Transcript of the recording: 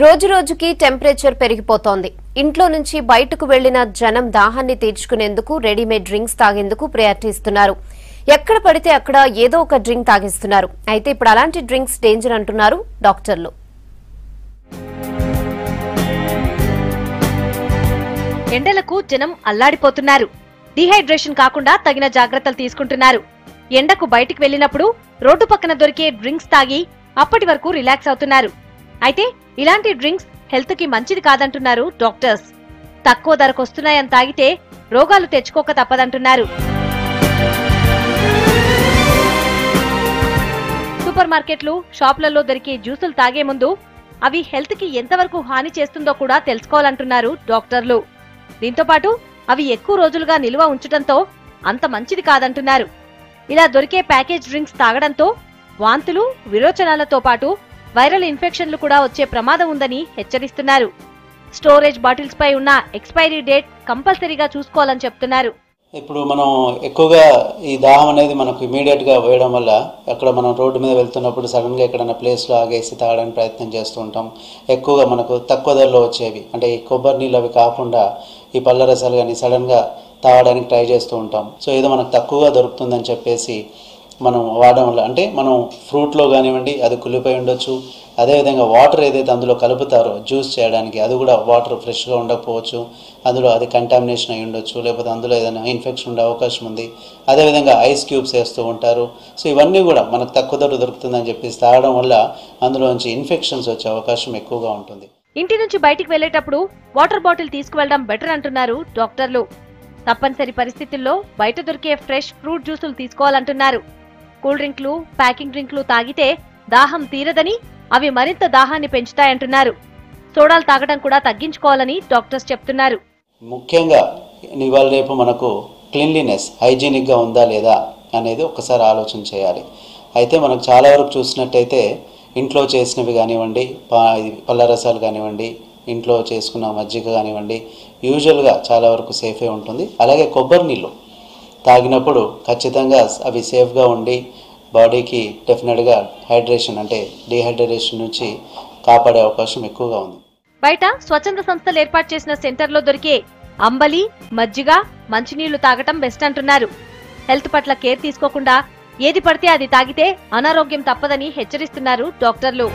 రోజు రోజుకి టెంపరేచర్ పెరిగిపోతోంది. ఇంట్లో నుంచి బయటకు వెళ్లిన జనం దాహాన్ని తీర్చుకునేందుకు రెడీమేడ్ డ్రింక్స్ తాగేందుకు ప్రయత్నిస్తున్నారు. ఎక్కడ పడితే అక్కడ ఏదో ఒక డ్రింక్ తాగిస్తున్నారు. అయితే ఇప్పుడు అలాంటి డ్రింక్స్ డేంజర్ అంటున్నారు డాక్టర్లు. ఎండలకు జనం అల్లాడిపోతున్నారు. డీహైడ్రేషన్ కాకుండా తగిన జాగ్రత్తలు తీసుకుంటున్నారు. ఎండకు బయటికి వెళ్లినప్పుడు రోడ్డు పక్కన దొరికే డ్రింక్స్ తాగి అప్పటి వరకు రిలాక్స్ అవుతున్నారు. అయితే ఇలాంటి డ్రింక్స్ హెల్త్ కి మంచిది కాదంటున్నారు డాక్టర్స్. తక్కువ ధరకు వస్తున్నాయని తాగితే రోగాలు తెచ్చుకోక తప్పదంటున్నారు. సూపర్ మార్కెట్లు, షాపులలో దొరికే జ్యూసులు తాగే ముందు అవి హెల్త్ కి ఎంతవరకు హాని చేస్తుందో కూడా తెలుసుకోవాలంటున్నారు డాక్టర్లు. దీంతో పాటు అవి ఎక్కువ రోజులుగా నిల్వ ఉంచడంతో అంత మంచిది కాదంటున్నారు. ఇలా దొరికే ప్యాకేజ్ డ్రింక్స్ తాగడంతో వాంతులు, విరోచనాలతో పాటు వైరల్ ఇన్ఫెక్షన్లు కూడా వచ్చే ప్రమాదం ఉందని హెచ్చరిస్తున్నారు. స్టోరేజ్ బాటిల్స్ పై ఉన్న ఎక్స్పైరీ డేట్ కంపల్సరీగా చూసుకోవాలని చెప్తున్నారు. ఇప్పుడు మనం ఎక్కువగా ఈ దాహం అనేది మనకు ఇమీడియట్గా వేయడం వల్ల అక్కడ మనం రోడ్డు మీద వెళ్తున్నప్పుడు సడన్గా ఎక్కడైనా ప్లేస్లో ఆగేసి తాగడానికి ప్రయత్నం చేస్తూ ఉంటాం. ఎక్కువగా మనకు తక్కువ ధరలో వచ్చేవి అంటే ఈ కొబ్బరి నీళ్ళు అవి కాకుండా ఈ పళ్ళ రసాలు కానీ సడన్గా తాగడానికి ట్రై చేస్తూ ఉంటాం. సో ఏదో మనకు తక్కువగా దొరుకుతుందని చెప్పేసి మనం వాడడం వల్ల అంటే మనం ఫ్రూట్లో కానివ్వండి అది కులిపోయి ఉండొచ్చు. అదేవిధంగా వాటర్ ఏదైతే అందులో కలుపుతారో జ్యూస్ చేయడానికి అది కూడా వాటర్ ఫ్రెష్గా ఉండకపోవచ్చు. అందులో అది కంటామినేషన్ అయి ఉండొచ్చు, లేకపోతే అందులో ఏదైనా ఇన్ఫెక్షన్ ఉండే అవకాశం ఉంది. అదేవిధంగా ఐస్ క్యూబ్స్ వేస్తూ ఉంటారు. సో ఇవన్నీ కూడా మనకు తక్కువ ధర దొరుకుతుందని చెప్పేసి తాగడం వల్ల అందులోంచి ఇన్ఫెక్షన్స్ వచ్చే అవకాశం ఎక్కువగా ఉంటుంది. ఇంటి నుంచి బయటికి వెళ్లేటప్పుడు వాటర్ బాటిల్ తీసుకువెళ్లడం బెటర్ అంటున్నారు డాక్టర్లు. తప్పనిసరి పరిస్థితుల్లో బయట దొరికే ఫ్రెష్ ఫ్రూట్ జ్యూసులు తీసుకోవాలంటున్నారు. కూల్ డ్రింక్లు, ప్యాకింగ్ డ్రింక్లు తాగితే దాహం తీరదని, అవి మరింత దాహాన్ని పెంచుతాయంటున్నారు. సోడాలు తాగడం కూడా తగ్గించుకోవాలని డాక్టర్స్ చెప్తున్నారు. ముఖ్యంగా ఇవాళ రేపు మనకు క్లీన్లీనెస్, హైజీనిక్గా ఉందా లేదా అనేది ఒకసారి ఆలోచన చేయాలి. అయితే మనకు చాలా వరకు చూసినట్టయితే ఇంట్లో చేసినవి కానివ్వండి, పళ్ళ రసాలు కానివ్వండి, ఇంట్లో చేసుకున్న మజ్జిగ కానివ్వండి యూజువల్గా చాలా వరకు సేఫే ఉంటుంది. అలాగే కొబ్బరి నీళ్ళు తాగినప్పుడు ఖచ్చితంగా అవి సేఫ్గా ఉండి బాడీకి డెఫినెట్గా హైడ్రేషన్ అంటే డీహైడ్రేషన్ నుంచి కాపాడే అవకాశం ఎక్కువగా ఉంది. బయట స్వచ్ఛంద సంస్థలు ఏర్పాటు చేసిన సెంటర్లో దొరికే అంబలి, మజ్జిగ, మంచినీళ్లు తాగటం బెస్ట్ అంటున్నారు. హెల్త్ పట్ల కేర్ తీసుకోకుండా ఏది పడితే అది తాగితే అనారోగ్యం తప్పదని హెచ్చరిస్తున్నారు డాక్టర్లు.